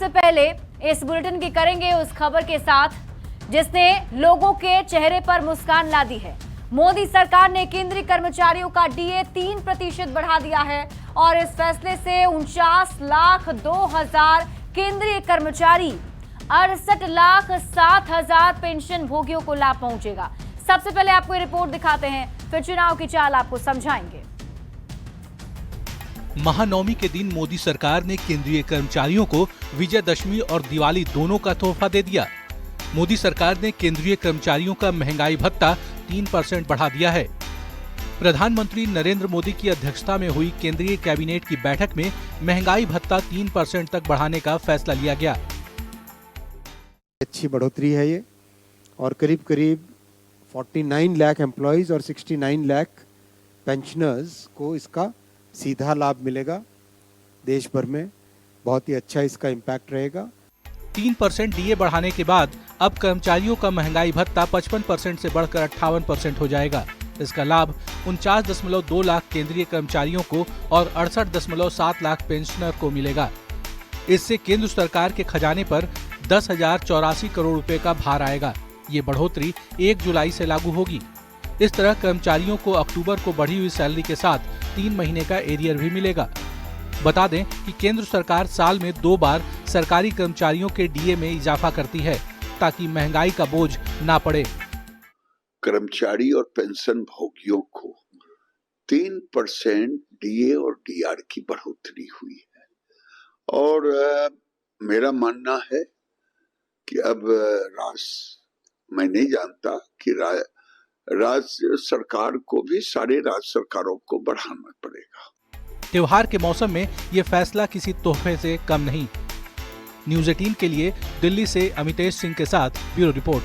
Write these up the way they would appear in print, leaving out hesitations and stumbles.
सबसे पहले इस बुलेटिन की करेंगे उस खबर के साथ जिसने लोगों के चेहरे पर मुस्कान ला दी है। मोदी सरकार ने केंद्रीय कर्मचारियों का डीए 3% बढ़ा दिया है और इस फैसले से 49,02,000 केंद्रीय कर्मचारी 68,07,000 पेंशन भोगियों को लाभ पहुंचेगा। सबसे पहले आपको ये रिपोर्ट दिखाते हैं, फिर चुनाव की चाल आपको समझाएंगे। महानवमी के दिन मोदी सरकार ने केंद्रीय कर्मचारियों को विजयदशमी और दिवाली दोनों का तोहफा दे दिया। मोदी सरकार ने केंद्रीय कर्मचारियों का महंगाई भत्ता 3% बढ़ा दिया है। प्रधानमंत्री नरेंद्र मोदी की अध्यक्षता में हुई केंद्रीय कैबिनेट की बैठक में महंगाई भत्ता 3% तक बढ़ाने का फैसला लिया गया। अच्छी बढ़ोतरी है ये, और करीब करीब 49 लाख एम्प्लॉइज और 69 लाख पेंशनर्स को इसका सीधा लाभ मिलेगा। देश भर में बहुत ही अच्छा इसका इम्पैक्ट रहेगा। 3% डीए बढ़ाने के बाद अब कर्मचारियों का महंगाई भत्ता 55% से बढ़कर 58% हो जाएगा। इसका लाभ 49.2 लाख केंद्रीय कर्मचारियों को और 68.7 लाख पेंशनर को मिलेगा। इससे केंद्र सरकार के खजाने पर 10,084 करोड़ रुपए का भार आएगा। ये बढ़ोतरी 1 जुलाई से लागू होगी। इस तरह कर्मचारियों को अक्टूबर को बढ़ी हुई सैलरी के साथ 3 महीने का एरियर भी मिलेगा। बता दें कि केंद्र सरकार साल में 2 बार सरकारी कर्मचारियों के डीए में इजाफा करती है ताकि महंगाई का बोझ ना पड़े। कर्मचारी और पेंशन भोगियों को 3% डीए और डीआर की बढ़ोतरी हुई है और मेरा मानना है कि अब मैं नहीं जानता कि राज्य सरकार को भी सारे राज्य सरकारों को बढ़ाना पड़ेगा। त्योहार के मौसम में ये फैसला किसी तोहफे से कम नहीं। न्यूज़ 18 के लिए दिल्ली से अमितेश सिंह के साथ ब्यूरो रिपोर्ट।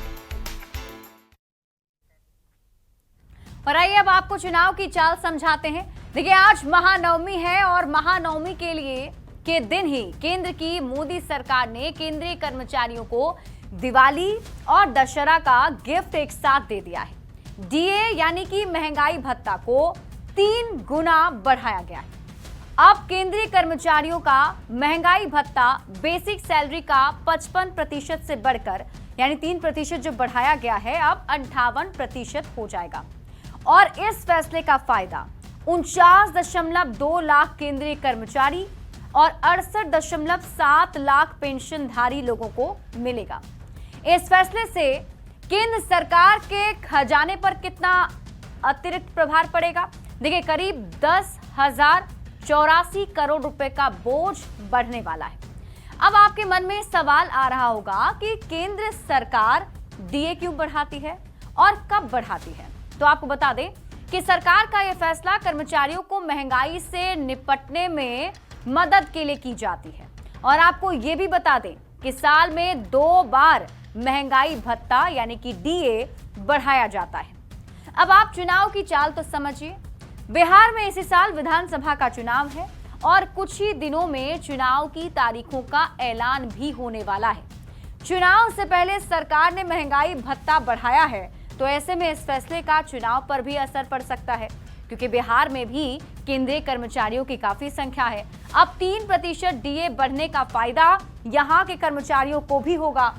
और आइए अब आपको चुनाव की चाल समझाते हैं। देखिए, आज महानवमी है और महानवमी के दिन ही केंद्र की मोदी सरकार ने केंद्रीय कर्मचारियों को दिवाली और दशहरा का गिफ्ट एक साथ दे दिया है। डीए यानी कि महंगाई भत्ता को 3 गुना बढ़ाया गया है। अब केंद्रीय कर्मचारियों का महंगाई भत्ता बेसिक सैलरी का 55% से बढ़कर यानी 3% जो बढ़ाया गया है अब 58% हो जाएगा। और इस फैसले का फायदा 49.2 लाख केंद्रीय कर्मचारी और 68.7 लाख पेंशनधारी लोगों को मिलेगा। इस फैसले से केंद्र सरकार के खजाने पर कितना अतिरिक्त प्रभार पड़ेगा? देखिए, करीब 10,084 करोड़ रुपए का बोझ बढ़ने वाला है। अब आपके मन में सवाल आ रहा होगा कि केंद्र सरकार डीए क्यों बढ़ाती है और कब बढ़ाती है। तो आपको बता दें कि सरकार का यह फैसला कर्मचारियों को महंगाई से निपटने में मदद के लिए की जाती है। और आपको यह भी बता दें कि साल में 2 बार महंगाई भत्ता यानी कि डीए बढ़ाया जाता है। अब आप चुनाव की चाल तो समझिए। बिहार में इसी साल विधानसभा का चुनाव है और कुछ ही दिनों में चुनाव की तारीखों का ऐलान भी होने वाला है। चुनाव से पहले सरकार ने महंगाई भत्ता बढ़ाया है, तो ऐसे में इस फैसले का चुनाव पर भी असर पड़ सकता है, क्योंकि बिहार में भी केंद्रीय कर्मचारियों की काफी संख्या है। अब 3% डीए बढ़ने का फायदा यहां के कर्मचारियों को भी होगा।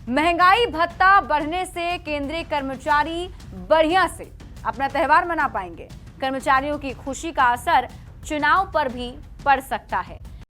महंगाई भत्ता बढ़ने से केंद्रीय कर्मचारी बढ़िया से अपना त्योहार मना पाएंगे। कर्मचारियों की खुशी का असर चुनाव पर भी पड़ सकता है।